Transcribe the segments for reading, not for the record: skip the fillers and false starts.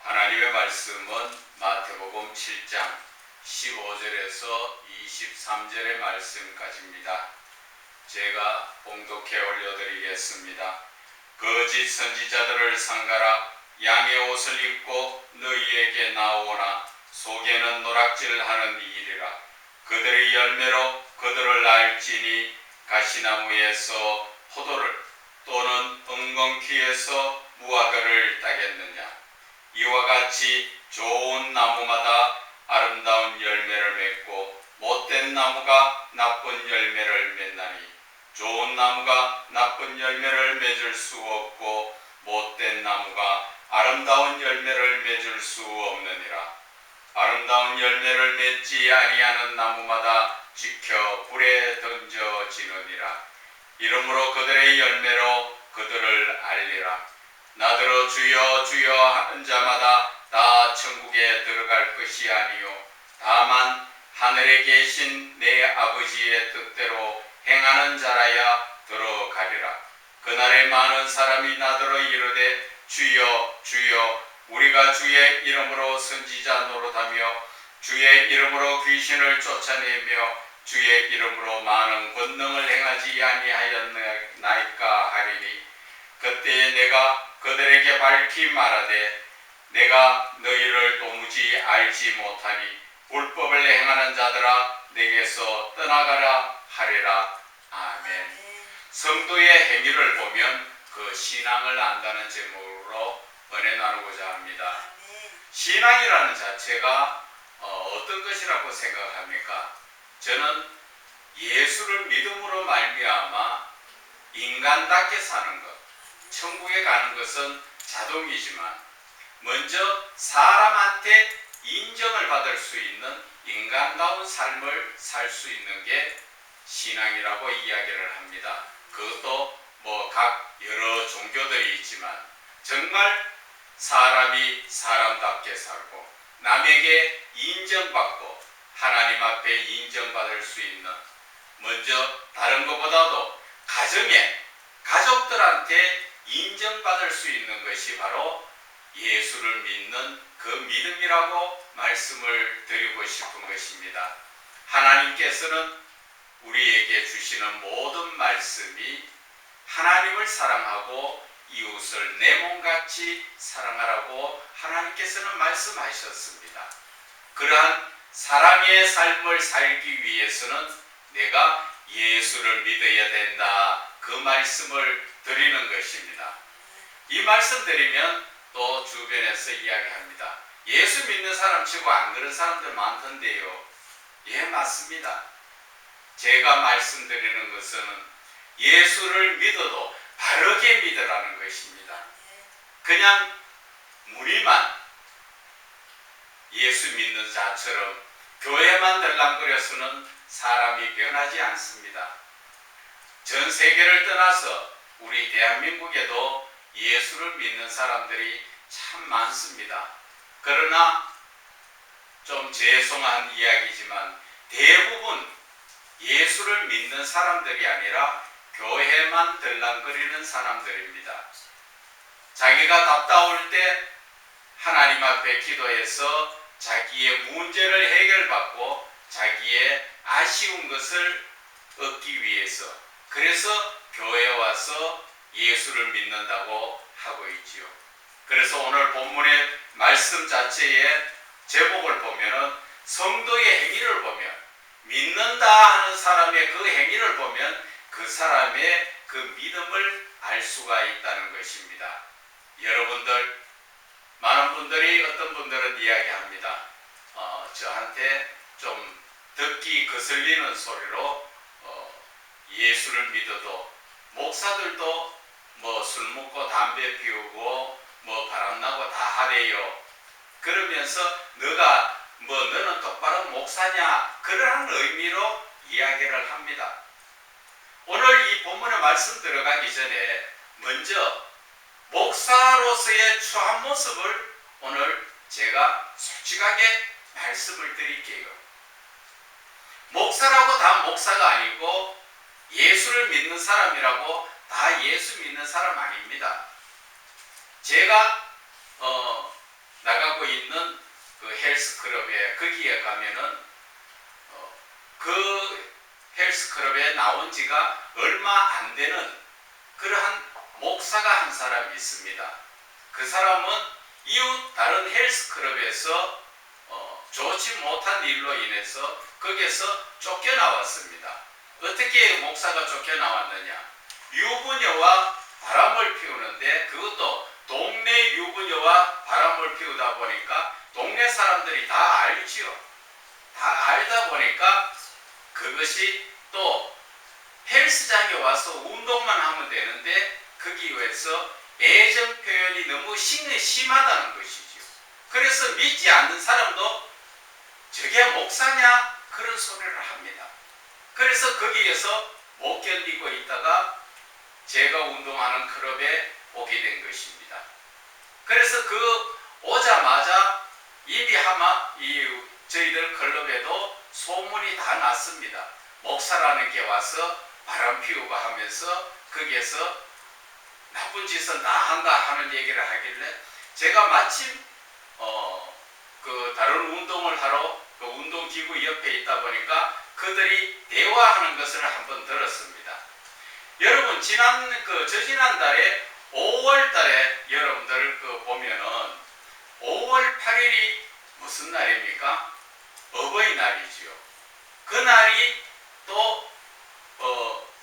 하나님의 말씀은 마태복음 7장 15절에서 23절의 말씀까지입니다. 제가 봉독해 올려드리겠습니다. 거짓 선지자들을 삼가라. 양의 옷을 입고 너희에게 나오나 속에는 노락질하는 이리라. 그들의 열매로 그들을 알지니 가시나무에서 포도를 또는 은건키에서 무화과를 따겠느냐. 이와 같이 좋은 나무마다 아름다운 열매를 맺고 못된 나무가 나쁜 열매를 맺나니 좋은 나무가 나쁜 열매를 맺을 수 없고 못된 나무가 아름다운 열매를 맺을 수 없느니라. 아름다운 열매를 맺지 아니하는 나무마다 지켜 불에 던져지느니라. 이러므로 그들의 열매로 그들을 알리라. 나더러 주여 주여 하는 자마다 다 천국에 들어갈 것이 아니요 다만 하늘에 계신 내 아버지의 뜻대로 행하는 자라야 들어가리라. 그날에 많은 사람이 나더러 이르되 주여 주여 우리가 주의 이름으로 선지자 노릇하며 주의 이름으로 귀신을 쫓아내며 주의 이름으로 많은 권능을 행하지 아니하였나이까 하리니 그때에 내가 그들에게 밝히 말하되 내가 너희를 도무지 알지 못하니 불법을 행하는 자들아 내게서 떠나가라 하리라. 아멘. 성도의 행위를 보면 그 신앙을 안다는 제목으로 은혜 나누고자 합니다. 신앙이라는 자체가 어떤 것이라고 생각합니까? 저는 예수를 믿음으로 말미암아 인간답게 사는 것, 천국에 가는 것은 자동이지만 먼저 사람한테 인정을 받을 수 있는 인간다운 삶을 살 수 있는 게 신앙이라고 이야기를 합니다. 그것도 각 여러 종교들이 있지만 정말 사람이 사람답게 살고 남에게 인정받고 하나님 앞에 인정받을 수 있는 먼저 다른 것보다도 가정에 가족들한테 인정받을 수 있는 것이 바로 예수를 믿는 그 믿음이라고 말씀을 드리고 싶은 것입니다. 하나님께서는 우리에게 주시는 모든 말씀이 하나님을 사랑하고 이웃을 내 몸같이 사랑하라고 하나님께서는 말씀하셨습니다. 그러한 사랑의 삶을 살기 위해서는 내가 예수를 믿어야 된다. 그 말씀을 드리는 것입니다. 이 말씀 드리면 또 주변에서 이야기합니다. 예수 믿는 사람 치고 안 그런 사람들 많던데요. 예, 맞습니다. 제가 말씀드리는 것은 예수를 믿어도 바르게 믿으라는 것입니다. 그냥 무리만 예수 믿는 자처럼 교회만 들락거려서는 사람이 변하지 않습니다. 전 세계를 떠나서 우리 대한민국에도 예수를 믿는 사람들이 참 많습니다. 그러나 좀 죄송한 이야기지만 대부분 예수를 믿는 사람들이 아니라 교회만 들락거리는 사람들입니다. 자기가 답답할 때 하나님 앞에 기도해서 자기의 문제를 해결받고 자기의 아쉬운 것을 얻기 위해서 그래서 교회에 와서 예수를 믿는다고 하고 있지요. 그래서 오늘 본문의 말씀 자체의 제목을 보면은 성도의 행위를 보면 믿는다 하는 사람의 그 행위를 보면 그 사람의 그 믿음을 알 수가 있다는 것입니다. 여러분들 많은 분들이 어떤 분들은 이야기합니다. 저한테 좀 듣기 거슬리는 소리로 예수를 믿어도 목사들도 술 먹고 담배 피우고 바람나고 다 하래요. 그러면서 너는 똑바로 목사냐 그러한 의미로 이야기를 합니다. 오늘 이 본문의 말씀 들어가기 전에 먼저 목사로서의 추한 모습을 오늘 제가 솔직하게 말씀을 드릴게요. 목사라고 다 목사가 아니고 예수를 믿는 사람이라고 다 예수 믿는 사람 아닙니다. 제가 나가 운영하고 있는 그 헬스클럽에 거기에 가면은 그 헬스클럽에 나온 지가 얼마 안 되는 그러한 목사가 한 사람이 있습니다. 그 사람은 이웃 다른 헬스클럽에서 좋지 못한 일로 인해서 거기에서 쫓겨나왔습니다. 어떻게 목사가 쫓겨나왔느냐? 유부녀와 바람을 피우는데 그것도 동네 유부녀와 바람을 피우다 보니까 동네 사람들이 다 알지요. 다 알다 보니까 그것이 또 헬스장에 와서 운동만 하면 되는데 거기에서 애정 표현이 너무 심하다는 것이죠. 그래서 믿지 않는 사람도 저게 목사냐? 그런 소리를 합니다. 그래서 거기에서 못 견디고 있다가 제가 운동하는 클럽에 오게 된 것입니다. 그래서 그 오자마자 이미 아마 저희들 클럽에도 소문이 다 났습니다. 목사라는 게 와서 바람 피우고 하면서 거기에서 나쁜 짓은 다 한다 하는 얘기를 하길래 제가 마침 그 다른 운동을 하러 그 운동기구 옆에 있다 보니까 그들이 대화하는 것을 한번 들었습니다. 여러분 저지난달에 5월달에 여러분들 보면은 5월 8일이 무슨 날입니까? 어버이날이지요. 그날이 또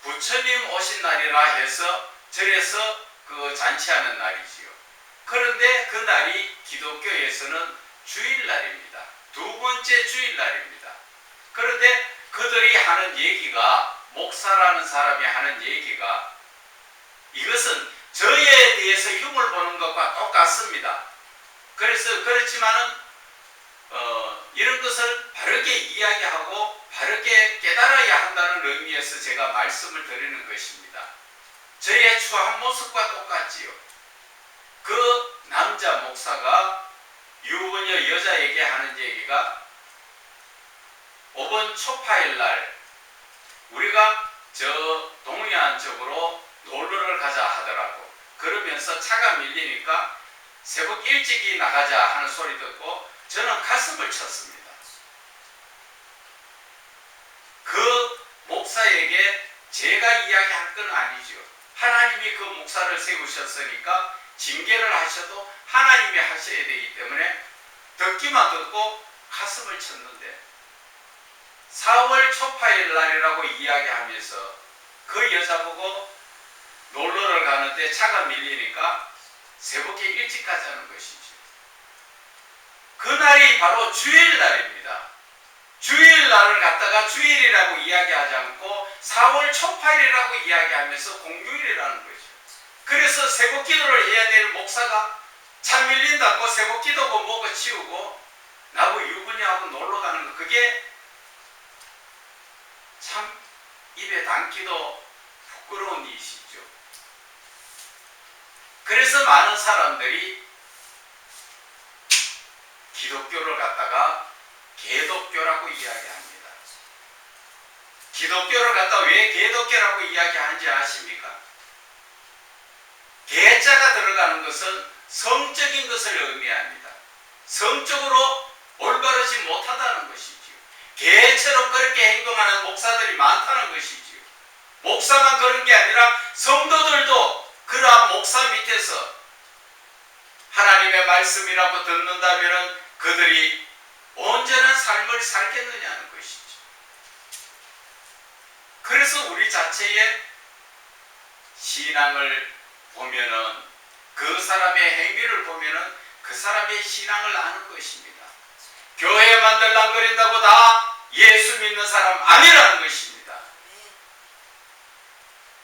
부처님 오신 날이라 해서 절에서 그 잔치하는 날이지요. 그런데 그 날이 기독교에서는 주일날입니다. 두 번째 주일날입니다. 그런데 그들이 하는 얘기가 목사라는 사람이 하는 얘기가 이것은 저에 대해서 흉을 보는 것과 똑같습니다. 그래서 그렇지만은 이런 것을 바르게 이야기하고 바르게 깨달아야 한다는 의미에서 제가 말씀을 드리는 것입니다. 저의 추한 모습과 똑같지요. 그 남자 목사가 유부녀 여자에게 하는 얘기가 이번 초파일 날 우리가 저 동해안 쪽으로 놀러를 가자 하더라고. 그러면서 차가 밀리니까 새벽 일찍이 나가자 하는 소리 듣고 저는 가슴을 쳤습니다. 그 목사에게 제가 이야기할 건 아니죠. 하나님이 그 목사를 세우셨으니까 징계를 하셔도 하나님이 하셔야 되기 때문에 듣기만 듣고 가슴을 쳤는데 4월 초파일 날이라고 이야기하면서 그 여자 보고 놀러를 가는데 차가 밀리니까 새벽에 일찍 가자는 것이죠. 그날이 바로 주일날입니다. 주일날을 갖다가 주일이라고 이야기하지 않고 4월 초파일이라고 이야기하면서 공휴일이라는 거죠. 그래서 새벽 기도를 해야 될 목사가 차 밀린다고 새벽 기도고 뭐고 치우고 나하고 유부녀하고 놀러 가는 거 그게 참 입에 담기도 부끄러운 일이시죠. 그래서 많은 사람들이 기독교를 갖다가 개독교라고 이야기합니다. 기독교를 갖다가 왜 개독교라고 이야기하는지 아십니까? 개자가 들어가는 것은 성적인 것을 의미합니다. 성적으로 올바르지 못하다는 것이지요. 개처럼 그렇게 행동하는 목사들이 많다는 것이지요. 목사만 그런 게 아니라 성도들도 그러한 목사 밑에서 하나님의 말씀이라고 듣는다면 그들이 온전한 삶을 살겠느냐는 것이죠. 그래서 우리 자체의 신앙을 보면은 그 사람의 행위를 보면은 그 사람의 신앙을 아는 것입니다. 교회만 들랑거린다고 다 예수 믿는 사람 아니라는 것입니다.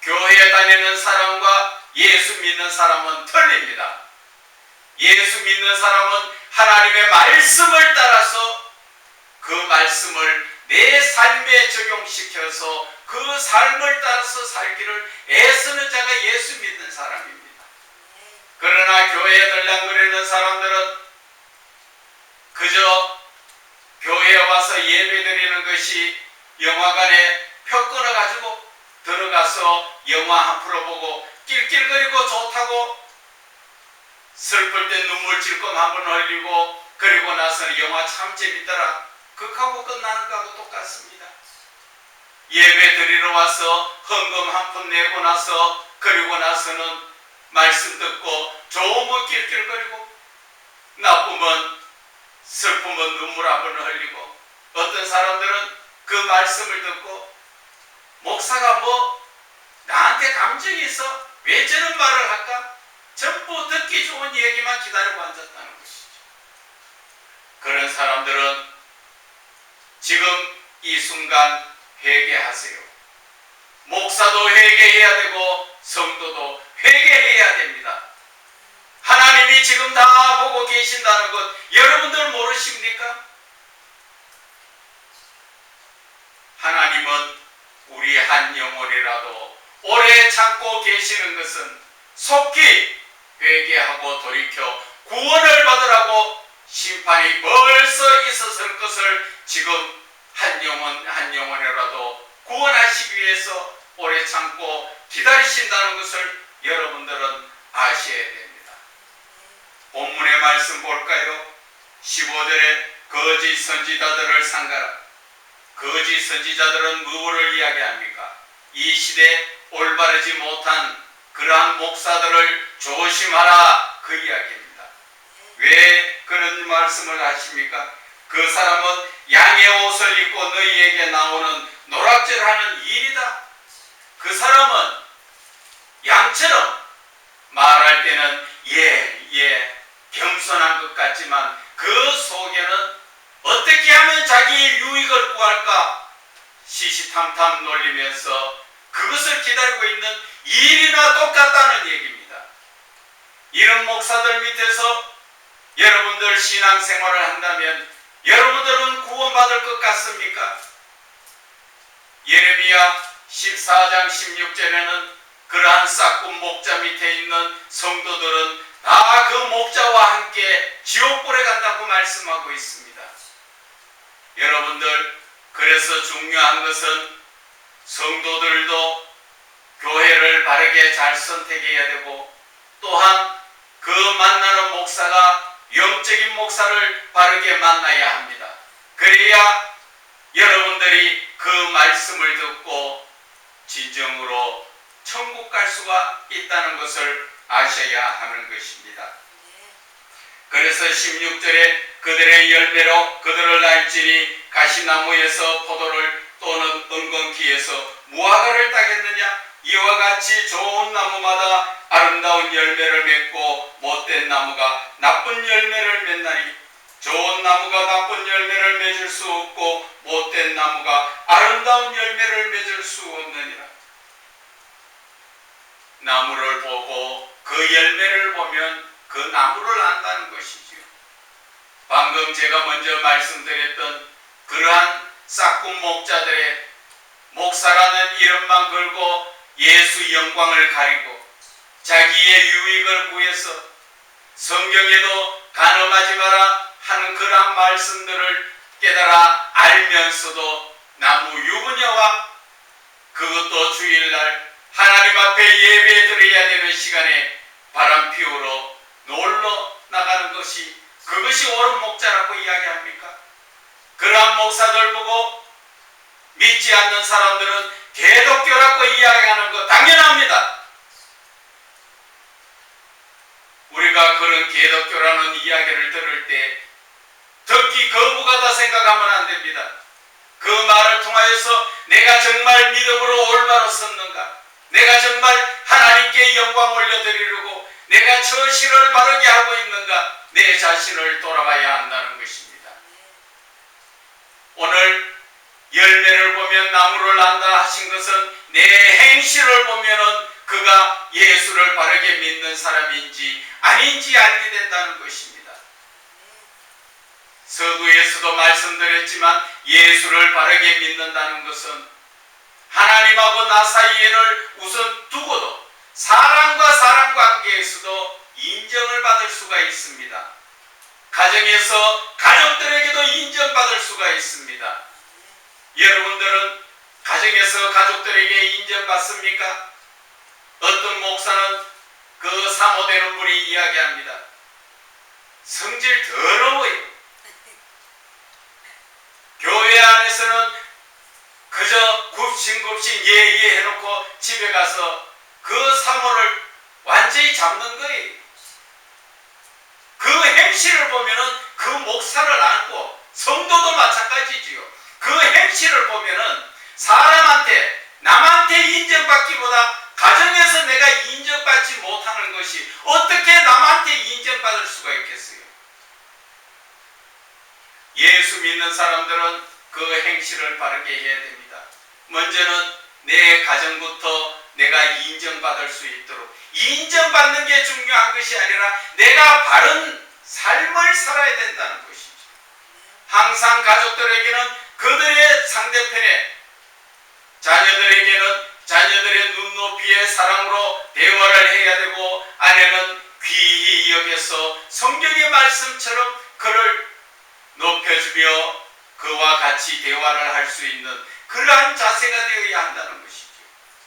교회에 다니는 사람과 예수 믿는 사람은 틀립니다. 예수 믿는 사람은 하나님의 말씀을 따라서 그 말씀을 내 삶에 적용시켜서 그 삶을 따라서 살기를 애쓰는 자가 예수 믿는 사람입니다. 그러나 교회에 들락거리는 사람들은 그저 교회에 와서 예배드리는 것이 영화관에 표 끊어가지고 들어가서 영화 한 프로 보고 낄낄거리고 좋다고 슬플 때 눈물 질끔 한번 흘리고 그리고 나서는 영화 참 재밌더라. 그하고 끝나는 거하고 똑같습니다. 예배 드리러 와서 헌금 한 푼 내고 나서 그리고 나서는 말씀 듣고 좋으면 낄낄거리고 나쁘면 슬프면 눈물 한 번 흘리고 어떤 사람들은 그 말씀을 듣고 목사가 뭐 나한테 감정이 있어? 왜 저런 말을 할까? 전부 듣기 좋은 얘기만 기다리고 앉았다는 것이죠. 그런 사람들은 지금 이 순간 회개하세요. 목사도 회개해야 되고 성도도 회개해야 됩니다. 하나님이 지금 다 보고 계신다는 것 여러분들 모르십니까? 하나님은 우리 한 영혼이라도 오래 참고 계시는 것은 속히 회개하고 돌이켜 구원을 받으라고 심판이 벌써 있었을 것을 지금 한 영혼 한 영혼이라도 구원하시기 위해서 오래 참고 기다리신다는 것을 여러분들은 아셔야 됩니다. 본문의 말씀 볼까요? 15절에 거짓 선지자들을 삼가라. 거짓 선지자들은 무엇을 이야기합니까? 이 시대에 올바르지 못한 그러한 목사들을 조심하라 그 이야기입니다. 왜 그런 말씀을 하십니까? 그 사람은 양의 옷을 입고 너희에게 나오는 노략질하는 일이다. 그 사람은 양처럼 말할 때는 겸손한 것 같지만 그 속에는 어떻게 하면 자기의 유익을 구할까 시시탐탐 놀리면서 그것을 기다리고 있는 일이나 똑같다는 얘기입니다. 이런 목사들 밑에서 여러분들 신앙생활을 한다면 여러분들은 구원받을 것 같습니까? 예레미야 14장 16절에는 그러한 싹군 목자 밑에 있는 성도들은 다 그 목자와 함께 지옥불에 간다고 말씀하고 있습니다. 여러분들, 그래서 중요한 것은 성도들도 교회를 바르게 잘 선택해야 되고 또한 그 만나는 목사가 영적인 목사를 바르게 만나야 합니다. 그래야 여러분들이 그 말씀을 듣고 진정으로 천국 갈 수가 있다는 것을 아셔야 하는 것입니다. 그래서 16절에 그들의 열매로 그들을 알지니 가시나무에서 포도를 또는 은건키에서 무화과를 따겠느냐? 이와 같이 좋은 나무마다 아름다운 열매를 맺고 못된 나무가 나쁜 열매를 맺나니 좋은 나무가 나쁜 열매를 맺을 수 없고 못된 나무가 아름다운 열매를 맺을 수 없느니라. 나무를 보고 그 열매를 보면 그 나무를 안다는 것이지요. 방금 제가 먼저 말씀드렸던 그러한 싹군 목자들의 목사라는 이름만 걸고 예수 영광을 가리고 자기의 유익을 구해서 성경에도 간음하지 마라 하는 그러한 말씀들을 깨달아 알면서도 나무 유부녀와 그것도 주일날 하나님 앞에 예배 드려야 되는 시간에 바람 피우러 놀러 나가는 것이 그것이 옳은 목자라고 이야기합니까? 그러한 목사들 보고 믿지 않는 사람들은 개독교라고 이야기하는 거 당연합니다. 우리가 그런 개독교라는 이야기를 들을 때 듣기 거부가다 생각하면 안 됩니다. 그 말을 통하여서 내가 정말 믿음으로 올바로 섰는가? 내가 정말 하나님께 영광 올려드리려고 내가 처신을 바르게 하고 있는가? 내 자신을 돌아봐야 한다는 것입니다. 오늘 열매를 보면 나무를 안다 하신 것은 내 행실을 보면은 그가 예수를 바르게 믿는 사람인지 아닌지 알게 된다는 것입니다. 서두에서도 말씀드렸지만 예수를 바르게 믿는다는 것은 하나님하고 나 사이를 우선 두고도 사람과 사람 관계에서도 인정을 받을 수가 있습니다. 가정에서 가족들에게도 인정받을 수가 있습니다. 여러분들은 가정에서 가족들에게 인정받습니까? 어떤 목사는 그 사모되는 분이 이야기합니다. 성질 더러워요. 교회 안에서는 그저 굽신굽신 예예 해놓고 집에 가서 그 사모를 완전히 잡는 거예요. 그 행실을 보면은 그 목사를 안고, 성도도 마찬가지지요. 그 행실을 보면은 사람한테, 남한테 인정받기보다 가정에서 내가 인정받지 못하는 것이 어떻게 남한테 인정받을 수가 있겠어요? 예수 믿는 사람들은 그 행실을 바르게 해야 됩니다. 먼저는 내 가정부터 내가 인정받을 수 있도록, 인정받는 게 중요한 것이 아니라 내가 바른 삶을 살아야 된다는 것이죠. 항상 가족들에게는 그들의 상대편에, 자녀들에게는 자녀들의 눈높이의 사랑으로 대화를 해야 되고, 아내는 귀히 여겨서 성경의 말씀처럼 그를 높여주며 그와 같이 대화를 할 수 있는 그러한 자세가 되어야 한다는 것이죠.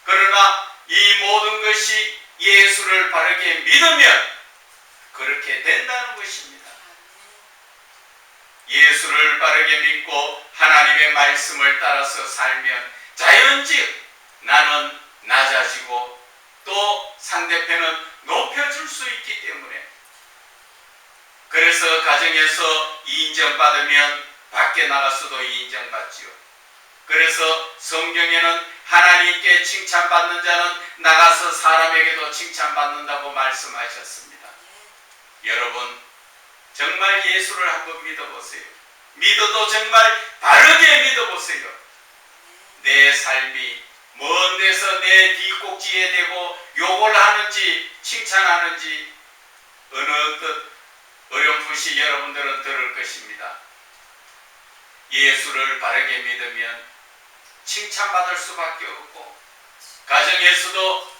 그러나 이 모든 것이 예수를 바르게 믿으면 그렇게 된다는 것입니다. 예수를 바르게 믿고 하나님의 말씀을 따라서 살면 자연즉 나는 낮아지고 또 상대편은 높여줄 수 있기 때문에, 그래서 가정에서 인정받으면 밖에 나가서도 인정받지요. 그래서 성경에는 하나님께 칭찬받는 자는 나가서 사람에게도 칭찬받는다고 말씀하셨습니다. 여러분, 정말 예수를 한번 믿어보세요. 믿어도 정말 바르게 믿어보세요. 내 삶이 먼 데서 내 뒷꼭지에 대고 욕을 하는지 칭찬하는지 어느 뜻 어렴풋이 여러분들은 들을 것입니다. 예수를 바르게 믿으면 칭찬받을 수밖에 없고, 가정에서도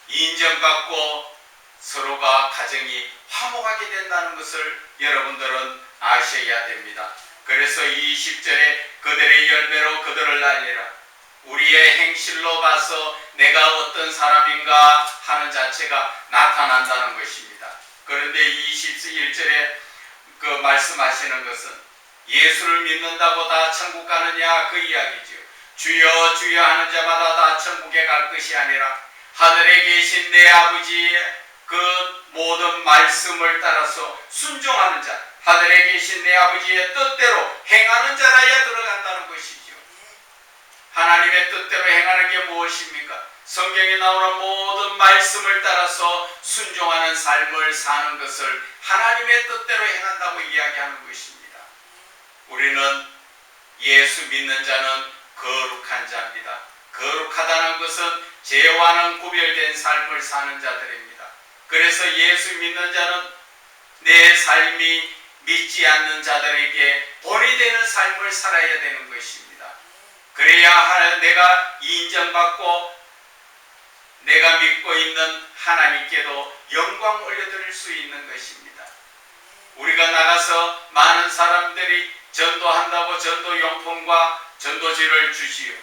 인정받고 서로가 가정이 화목하게 된다는 것을 여러분들은 아셔야 됩니다. 그래서 20절에 그들의 열매로 그들을 알리라. 우리의 행실로 봐서 내가 어떤 사람인가 하는 자체가 나타난다는 것입니다. 그런데 21절에 그 말씀하시는 것은 예수를 믿는다고 다 천국 가느냐 그 이야기죠. 주여 주여 하는 자마다 다 천국에 갈 것이 아니라 하늘에 계신 내 아버지의 그 모든 말씀을 따라서 순종하는 자, 하늘에 계신 내 아버지의 뜻대로 행하는 자라야 들어간다는 것이죠. 하나님의 뜻대로 행하는 게 무엇입니까? 성경에 나오는 모든 말씀을 따라서 순종하는 삶을 사는 것을 하나님의 뜻대로 행한다고 이야기하는 것입니다. 우리는 예수 믿는 자는 거룩한 자입니다. 거룩하다는 것은 죄와는 구별된 삶을 사는 자들입니다. 그래서 예수 믿는 자는 내 삶이 믿지 않는 자들에게 본이 되는 삶을 살아야 되는 것입니다. 그래야 내가 인정받고 내가 믿고 있는 하나님께도 영광 올려드릴 수 있는 것입니다. 우리가 나가서 많은 사람들이 전도한다고 전도용품과 전도지를 주시오.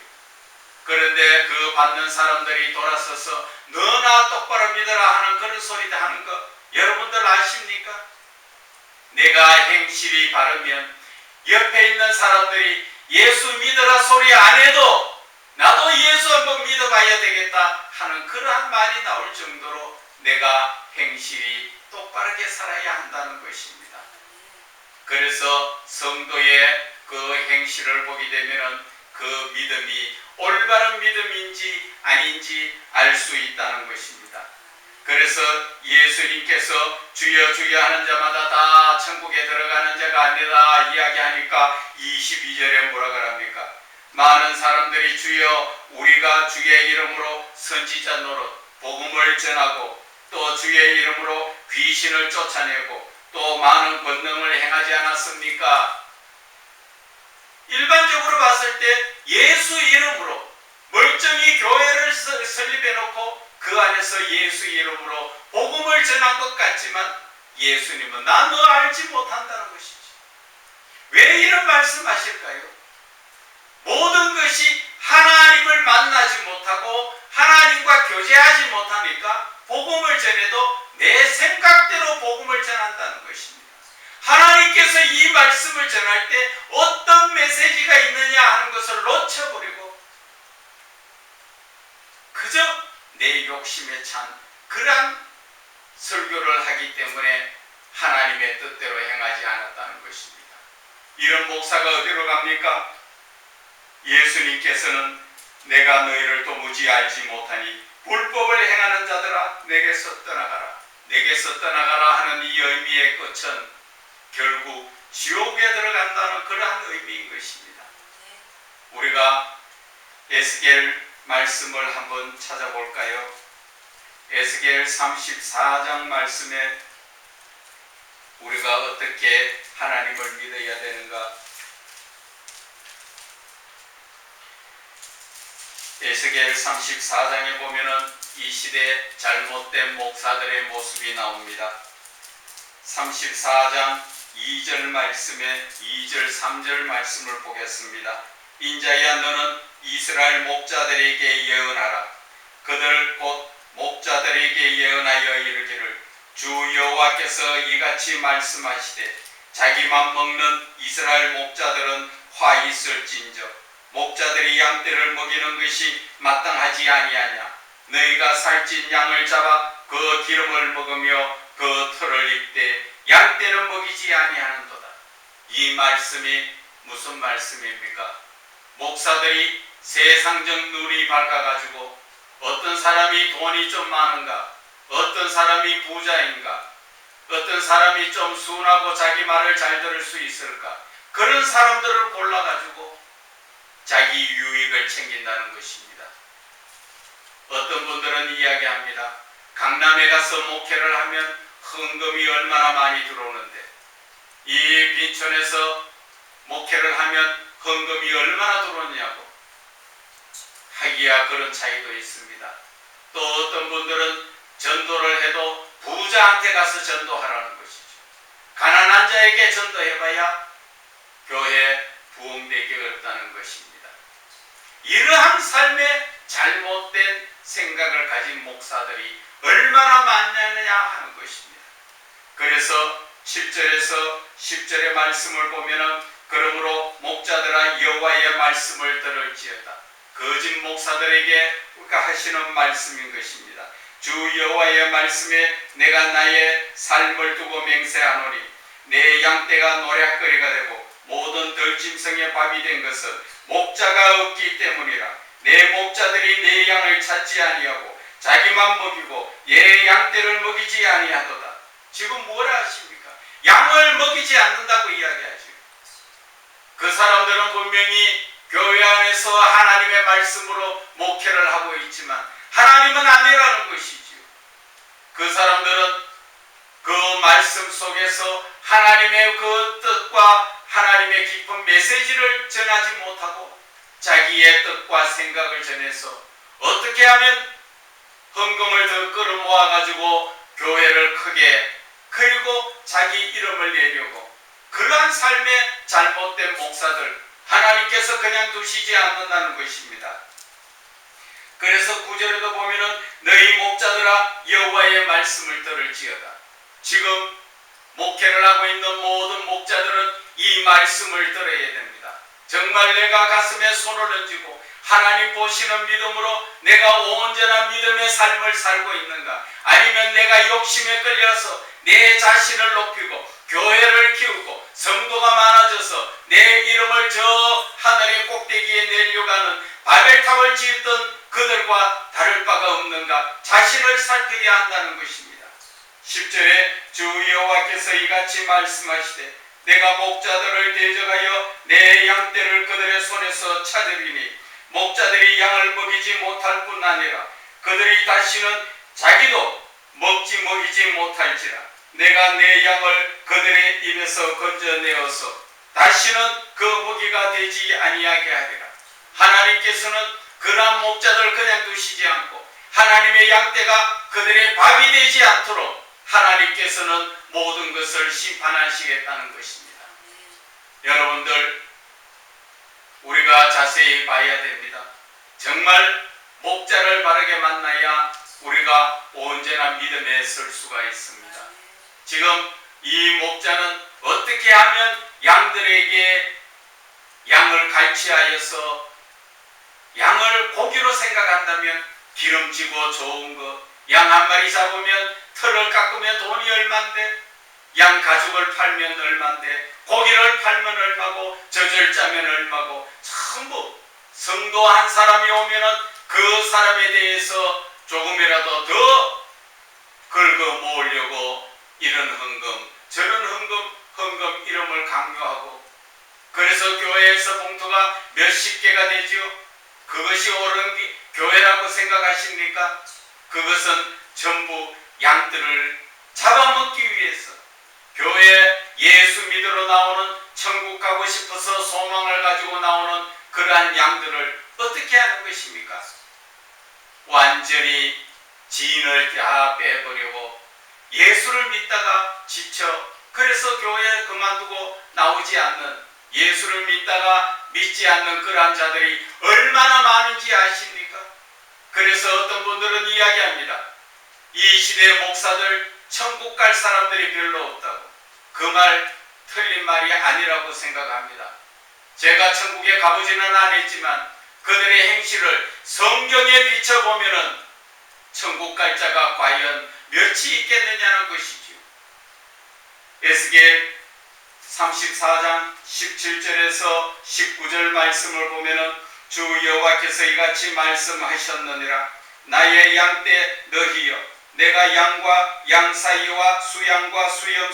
그런데 그 받는 사람들이 돌아서서 너나 똑바로 믿어라 하는 그런 소리도 하는 거 여러분들 아십니까? 내가 행실이 바르면 옆에 있는 사람들이 예수 믿어라 소리 안 해도 나도 예수 한번 믿어봐야 되겠다 하는 그러한 말이 나올 정도로 내가 행실이 똑바르게 살아야 한다는 것입니다. 그래서 성도의 그 행실을 보게 되면 그 믿음이 올바른 믿음인지 아닌지 알 수 있다는 것입니다. 그래서 예수님께서 주여 주여 하는 자마다 다 천국에 들어가는 자가 아니라 이야기하니까 22절에 뭐라 그럽니까? 많은 사람들이 주여 우리가 주의 이름으로 선지자 노릇 복음을 전하고 또 주의 이름으로 귀신을 쫓아내고 또 많은 권능을 행하지 않았습니까? 일반적으로 봤을 때 예수 이름으로 멀쩡히 교회를 설립해 놓고 그 안에서 예수 이름으로 복음을 전한 것 같지만 예수님은 나 너 알지 못한다는 것이지. 왜 이런 말씀하실까요? 모든 것이 하나님을 만나지 못하고 하나님과 교제하지 못하니까 복음을 전해도 내 생각대로 복음을 전한다는 것입니다. 하나님께서 이 말씀을 전할 때 어떤 메시지가 있느냐 하는 것을 놓쳐버리고 그저 내 욕심에 찬 그러한 설교를 하기 때문에 하나님의 뜻대로 행하지 않았다는 것입니다. 이런 목사가 어디로 갑니까? 예수님께서는 내가 너희를 도무지 알지 못하니 불법을 행하는 자들아 내게서 떠나가라, 내게서 떠나가라 하는 이 의미의 끝은 결국 지옥에 들어간다는 그러한 의미인 것입니다. 우리가 에스겔 말씀을 한번 찾아볼까요? 에스겔 34장 말씀에 우리가 어떻게 하나님을 믿어야 되는가? 에스겔 34장에 보면은 이 시대 잘못된 목사들의 모습이 나옵니다. 34장 2절 말씀에 2절 3절 말씀을 보겠습니다. 인자야 너는 이스라엘 목자들에게 예언하라. 그들 곧 목자들에게 예언하여 이르기를 주 여호와께서 이같이 말씀하시되 자기만 먹는 이스라엘 목자들은 화 있을진저 목자들이 양떼를 먹이는 것이 마땅하지 아니하냐. 너희가 살찐 양을 잡아 그 기름을 먹으며 그 털을 입되 양떼는 먹이지 아니하는도다. 이 말씀이 무슨 말씀입니까? 목사들이 세상적 눈이 밝아가지고 어떤 사람이 돈이 좀 많은가, 어떤 사람이 부자인가, 어떤 사람이 좀 순하고 자기 말을 잘 들을 수 있을까, 그런 사람들을 골라가지고 자기 유익을 챙긴다는 것입니다. 어떤 분들은 이야기합니다. 강남에 가서 목회를 하면 헌금이 얼마나 많이 들어오는데 이 빈촌에서 목회를 하면 헌금이 얼마나 들어오냐고. 하기야 그런 차이도 있습니다. 또 어떤 분들은 전도를 해도 부자한테 가서 전도하라는 것이죠. 가난한 자에게 전도해봐야 교회 부흥되기 어렵다는 것입니다. 이러한 삶의 잘못된 생각을 가진 목사들이 얼마나 많느냐 하는 것입니다. 그래서 7절에서 10절의 말씀을 보면은 그러므로 목자들아 여호와의 말씀을 들을지어다. 거짓 목사들에게 하시는 말씀인 것입니다. 주 여호와의 말씀에 내가 나의 삶을 두고 맹세하노니 내 양떼가 노략거리가 되고 모든 들짐승의 밥이 된 것은 목자가 없기 때문이라. 내 목자들이 내 양을 찾지 아니하고 자기만 먹이고 얘 양떼를 먹이지 아니하도다. 지금 뭐라 하십니까? 양을 먹이지 않는다고 이야기하죠. 그 사람들은 분명히 교회 안에서 하나님의 말씀으로 목회를 하고 있지만 하나님은 아니라는 것이지요. 그 사람들은 그 말씀 속에서 하나님의 그 뜻과 하나님의 깊은 메시지를 전하지 못하고 자기의 뜻과 생각을 전해서 어떻게 하면 헌금을 더 끌어모아 가지고 교회를 크게 그리고 자기 이름을 내려고 그러한 삶의 잘못된 목사들 하나님께서 그냥 두시지 않는다는 것입니다. 그래서 9절에도 보면은 너희 목자들아 여호와의 말씀을 들을지어다. 지금 목회를 하고 있는 모든 목자들은 이 말씀을 들어야 됩니다. 정말 내가 가슴에 손을 얹고 하나님 보시는 믿음으로 내가 온전한 믿음의 삶을 살고 있는가, 아니면 내가 욕심에 끌려서 내 자신을 높이고 교회를 키우고 성도가 많아져서 내 이름을 저 하늘의 꼭대기에 내려가는 바벨탑을 짓던 그들과 다를 바가 없는가 자신을 살펴야 한다는 것입니다. 10절에 주 여호와께서 이같이 말씀하시되 내가 목자들을 대적하여 내 양떼를 그들의 손에서 찾으리니 목자들이 양을 먹이지 못할 뿐 아니라 그들이 다시는 자기도 먹이지 못할지라. 내가 내 양을 그들의 입에서 건져내어서 다시는 그 먹이가 되지 아니하게 하리라. 하나님께서는 그러한 목자들 그냥 두시지 않고 하나님의 양떼가 그들의 밥이 되지 않도록 하나님께서는 모든 것을 심판하시겠다는 것입니다. 여러분들, 우리가 자세히 봐야 됩니다. 정말 목자를 바르게 만나야 우리가 온전한 믿음에 설 수가 있습니다. 지금 이 목자는 어떻게 어떻게 하면 양들에게 양을 갈취하여서 양을 고기로 생각한다면 기름지고 좋은 거, 양 한 마리 잡으면 털을 깎으면 돈이 얼만데, 양 가죽을 팔면 얼만데, 고기를 팔면 얼마고, 젖을 짜면 얼마고, 전부 성도 한 사람이 오면은 그 사람에 대해서 조금이라도 더 긁어 모으려고 이런 헌금, 저런 헌금 이름을 강요하고, 그래서 교회에서 봉투가 몇십 개가 되지요. 그것이 옳은 교회라고 생각하십니까? 그것은 전부 양들을 잡아먹기 위해서, 교회 예수 믿으러 나오는, 천국 가고 싶어서 소망을 가지고 나오는 그러한 양들을 어떻게 하는 것입니까? 완전히 진을 다 빼버리고 예수를 믿다가 지쳐, 그래서 교회 그만두고 나오지 않는, 예수를 믿다가 믿지 않는 그러한 자들이 얼마나 많은지 아십니까? 그래서 어떤 분들은 이야기합니다. 이 시대의 목사들 천국 갈 사람들이 별로 없다고. 그 말 틀린 말이 아니라고 생각합니다. 제가 천국에 가보지는 않았지만 그들의 행실을 성경에 비춰보면은 천국 갈 자가 과연 몇이 있겠느냐는 것이지요. 에스겔 34장 17절에서 19절 말씀을 보면은 주 여호와께서 이같이 말씀하셨느니라. 나의 양떼 너희여, 내가 양과 양 사이와 수양과 수염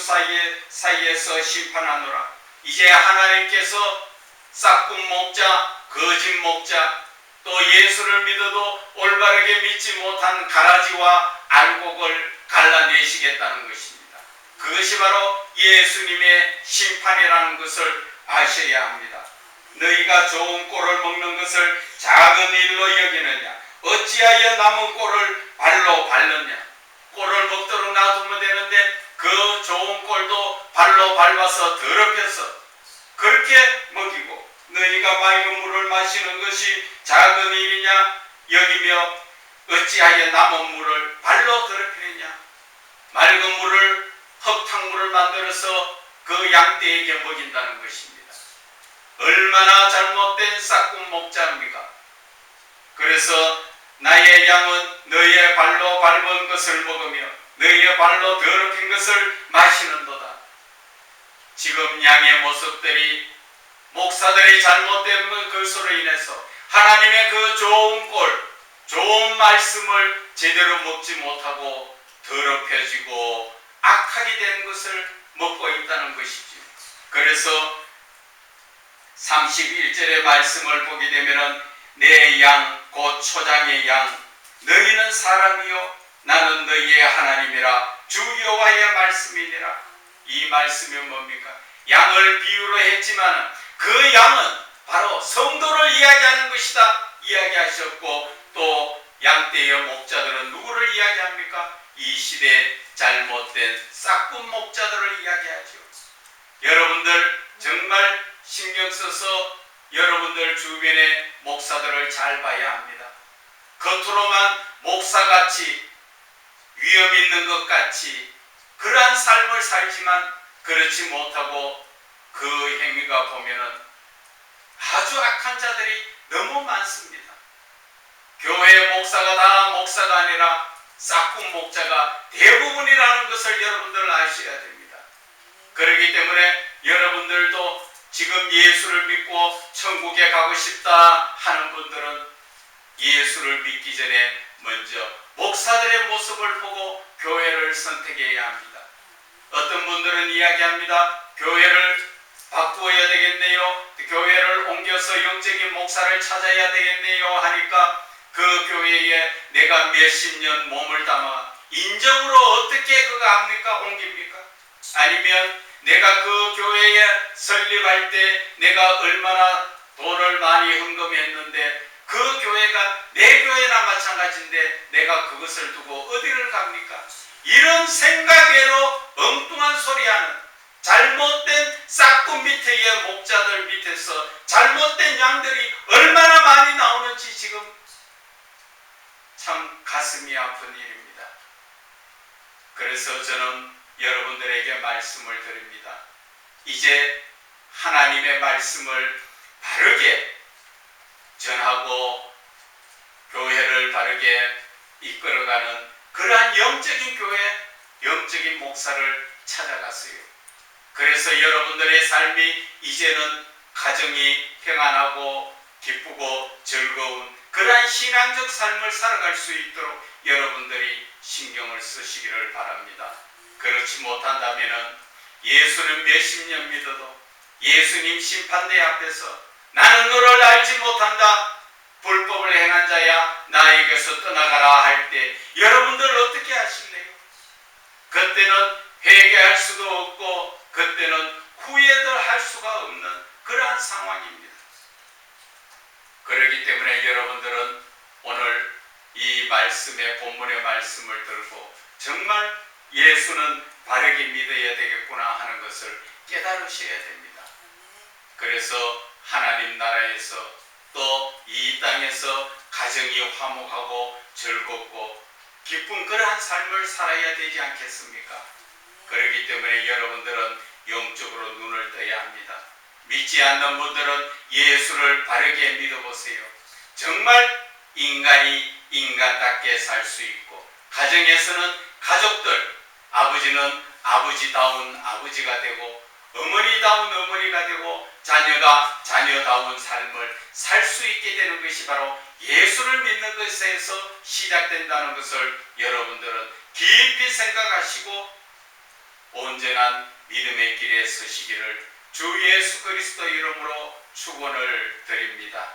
사이에서 심판하노라. 이제 하나님께서 싹군 목자, 거짓 목자, 또 예수를 믿어도 올바르게 믿지 못한 가라지와 알곡을 갈라내시겠다는 것입니다. 그것이 바로 예수님의 심판이라는 것을 아셔야 합니다. 너희가 좋은 꼴을 먹는 것을 작은 일로 여기느냐? 어찌하여 남은 꼴을 발로 밟느냐? 꼴을 먹도록 놔두면 되는데 그 좋은 꼴도 발로 밟아서 더럽혀서 그렇게 먹이고, 너희가 맑은 물을 마시는 것이 작은 일이냐 여기며 어찌하여 남은 물을 발로 더럽히느냐? 맑은 물을, 흙탕물을 만들어서 그 양떼에게 먹인다는 것입니다. 얼마나 잘못된 싹군 목자입니까? 그래서 나의 양은 너희의 발로 밟은 것을 먹으며 너희의 발로 더럽힌 것을 마시는도다. 지금 양의 모습들이 목사들의 잘못된 것으로 인해서 하나님의 그 좋은 꼴, 좋은 말씀을 제대로 먹지 못하고 더럽혀지고 악하게 된 것을 먹고 있다는 것이죠. 그래서 31절의 말씀을 보게 되면 내 양 곧 초장의 양, 너희는 사람이요 나는 너희의 하나님이라, 주 여호와의 말씀이니라. 이 말씀이 뭡니까? 양을 비유로 했지만 그 양은 바로 성도를 이야기하는 것이다 이야기하셨고, 또 양떼의 목자들은 누구를 이야기합니까? 이 시대의 잘못된 싹군 목자들을 이야기하죠. 여러분들 정말 신경 써서 여러분들 주변의 목사들을 잘 봐야 합니다. 겉으로만 목사같이 위험 있는 것 같이 그러한 삶을 살지만 그렇지 못하고 그 행위가 보면은 아주 악한 자들이 너무 많습니다. 교회 목사가 다 목사가 아니라 싹군 목자가 대부분이라는 것을 여러분들 아셔야 됩니다. 그렇기 때문에 여러분들도 지금 예수를 믿고 천국에 가고 싶다 하는 분들은 예수를 믿기 전에 먼저 목사들의 모습을 보고 교회를 선택해야 합니다. 어떤 분들은 이야기합니다. 교회를 바꾸어야 되겠네요. 교회를 옮겨서 영적인 목사를 찾아야 되겠네요 하니까 그 교회에 내가 몇십 년 몸을 담아 인정으로 어떻게 그가 합니까? 옮깁니까? 아니면 내가 그 교회에 설립할 때 내가 얼마나 돈을 많이 헌금했는데 그 교회가 내 교회나 마찬가지인데 내가 그것을 두고 어디를 갑니까? 이런 생각외로 엉뚱한 소리하는 잘못된 싹군 밑에의 목자들 밑에서 잘못된 양들이 얼마나 많이 나오는지 지금 참 가슴이 아픈 일입니다. 그래서 저는 여러분들에게 말씀을 드립니다. 이제 하나님의 말씀을 바르게 전하고 교회를 바르게 이끌어가는 그러한 영적인 교회, 영적인 목사를 찾아갔어요. 그래서 여러분들의 삶이 이제는 가정이 평안하고 기쁘고 즐거운 그러한 신앙적 삶을 살아갈 수 있도록 여러분들이 신경을 쓰시기를 바랍니다. 그렇지 못한다면 예수는 몇십 년 믿어도 예수님 심판대 앞에서 나는 너를 알지 못한다, 불법을 행한 자야 나에게서 떠나가라 할 때 여러분들 어떻게 하실래요? 그때는 회개할 수도 없고 그때는 후회도 할 수가 없는 그러한 상황입니다. 그렇기 때문에 여러분들은 오늘 이 말씀의 본문의 말씀을 들고 정말 예수는 바르게 믿어야 되겠구나 하는 것을 깨달으셔야 됩니다. 그래서 하나님 나라에서 또 이 땅에서 가정이 화목하고 즐겁고 기쁜 그러한 삶을 살아야 되지 않겠습니까? 그렇기 때문에 여러분들은 영적으로 눈을 떠야 합니다. 믿지 않는 분들은 예수를 바르게 믿어보세요. 정말 인간이 인간답게 살 수 있고 가정에서는 가족들, 아버지는 아버지다운 아버지가 되고 어머니다운 어머니가 되고 자녀가 자녀다운 삶을 살 수 있게 되는 것이 바로 예수를 믿는 것에서 시작된다는 것을 여러분들은 깊이 생각하시고 온전한 믿음의 길에 서시기를 주 예수 그리스도 이름으로 축원을 드립니다.